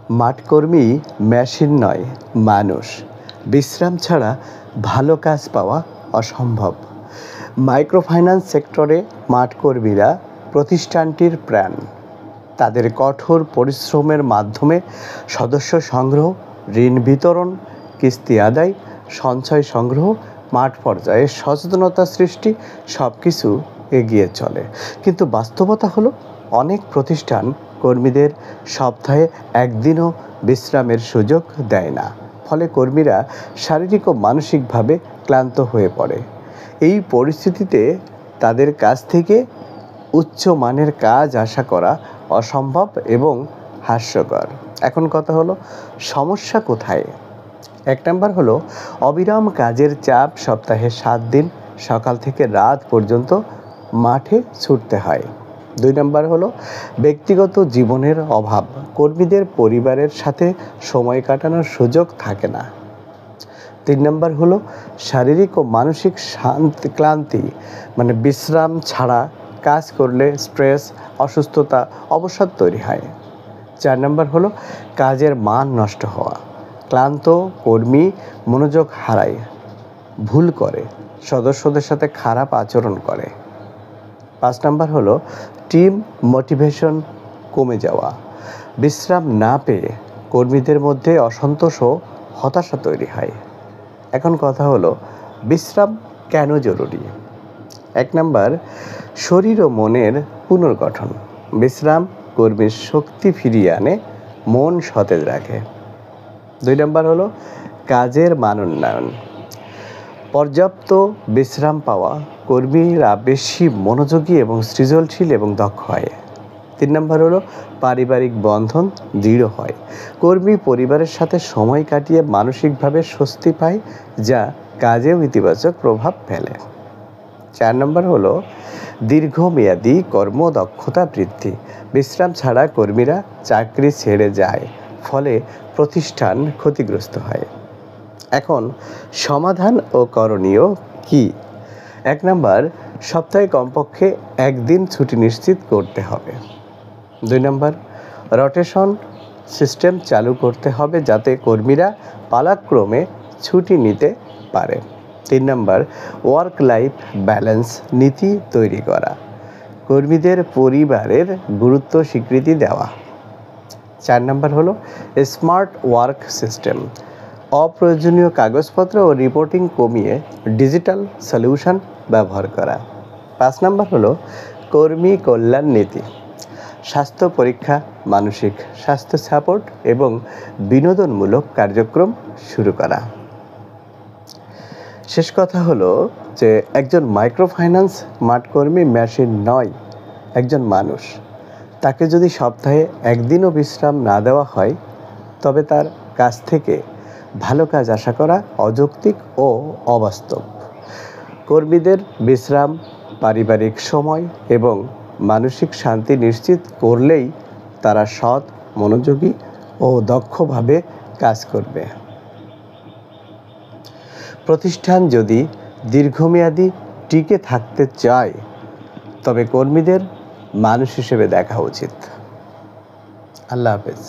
মাঠকর্মী machine নয়, মানুষ। বিশ্রাম ছাড়া ভালো কাজ পাওয়া অসম্ভব। মাইক্রোফাইন্যান্স সেক্টরে মাঠকর্মীরা প্রতিষ্ঠানটির প্রাণ। তাদের কঠোর পরিশ্রমের মাধ্যমে সদস্য সংগ্রহ, ঋণ বিতরণ, কিস্তি আদায়, সঞ্চয় সংগ্রহ, মাঠ পর্যায়ে সচেতনতা সৃষ্টি সব কিছু এগিয়ে চলে। কিন্তু বাস্তবতা হলো, অনেক প্রতিষ্ঠান কর্মীদের সপ্তাহে একদিনও বিশ্রামের সুযোগ দেয় না। ফলে কর্মীরা শারীরিক ও মানসিকভাবে ক্লান্ত হয়ে পড়ে। এই পরিস্থিতিতে তাদের কাছ থেকে উচ্চ মানের কাজ আশা করা অসম্ভব এবং হাস্যকর। এখন কথা হলো, সমস্যা কোথায়? 1 নম্বর হলো অবিরাম কাজের চাপ। সপ্তাহে 7 দিন সকাল থেকে রাত পর্যন্ত মাঠে ছুটতে হয়। 2 নম্বর হলো ব্যক্তিগত জীবনের অভাব। কর্মীদের পরিবারের সাথে সময় কাটানোর সুযোগ থাকে না। 3 নম্বর হলো শারীরিক ও মানসিক ক্লান্তি, মানে বিশ্রাম ছাড়া কাজ করলে স্ট্রেস, অসুস্থতা, অবসাদ তৈরি হয়। 4 নম্বর হলো কাজের মান নষ্ট হওয়া। ক্লান্ত কর্মী মনোযোগ হারায়, ভুল করে, সদস্যদের সাথে খারাপ আচরণ করে। 5 নম্বর হলো টিম মোটিভেশন কমে যাওয়া। বিশ্রাম না পেয়ে কর্মীদের মধ্যে অসন্তোষ ও হতাশা তৈরি হয়। এখন কথা হলো, বিশ্রাম কেন জরুরি? 1 নম্বর, শরীর ও মনের পুনর্গঠন। বিশ্রাম কর্মীর শক্তি ফিরিয়ে আনে, মন সতেজ রাখে। 2 নম্বর হলো কাজের মান উন্নয়ন। পর্যাপ্ত বিশ্রাম পাওয়া কর্মীরা বেশি মনোযোগী এবং সৃজনশীল এবং দক্ষ হয়। 3 নম্বর হলো পারিবারিক বন্ধন দৃঢ় হয়। কর্মী পরিবারের সাথে সময় কাটিয়ে মানসিকভাবে স্বস্তি পায়, যা কাজেও ইতিবাচক প্রভাব ফেলে। 4 নম্বর হলো দীর্ঘমেয়াদী কর্মদক্ষতা বৃদ্ধি। বিশ্রাম ছাড়া কর্মীরা চাকরি ছেড়ে যায়, ফলে প্রতিষ্ঠান ক্ষতিগ্রস্ত হয়। এখন সমাধান ও করণীয় কি? 1 নম্বর, সপ্তাহে কমপক্ষে 1 দিন ছুটি নিশ্চিত করতে হবে। 2 নম্বর, রোটেশন সিস্টেম চালু করতে হবে যাতে কর্মীরা পালাক্রমে ছুটি নিতে পারে। 3 নম্বর, ওয়ার্ক লাইফ ব্যালেন্স নীতি তৈরি করা। কর্মীদের পরিবারের গুরুত্ব স্বীকৃতি দেওয়া। 4 নম্বর হলো স্মার্ট ওয়ার্ক সিস্টেম। অপ্রয়োজনীয় কাগজপত্র ও রিপোর্টিং কমিয়ে ডিজিটাল সলিউশন ব্যবহার করা। 5 নম্বর হলো কর্মী কল্যাণ নীতি। স্বাস্থ্য পরীক্ষা, মানসিক স্বাস্থ্য সাপোর্ট এবং বিনোদনমূলক কার্যক্রম শুরু করা। শেষ কথা হলো যে একজন মাইক্রোফাইন্যান্স মাঠকর্মী মেশিন নয়, একজন মানুষ। তাকে যদি সপ্তাহে 1 দিনও বিশ্রাম না দেওয়া হয়, তবে তার কাছ থেকে ভালো কাজ আশা করা অযৌক্তিক ও অবাস্তব। কর্মীদের বিশ্রাম, পারিবারিক সময় এবং মানসিক শান্তি নিশ্চিত করলেই তারা সৎ, মনোযোগী ও দক্ষভাবে কাজ করবে। প্রতিষ্ঠান যদি দীর্ঘমেয়াদী টিকে থাকতে চায়, তবে কর্মীদের মানুষ হিসেবে দেখা উচিত। আল্লাহ হাফেজ।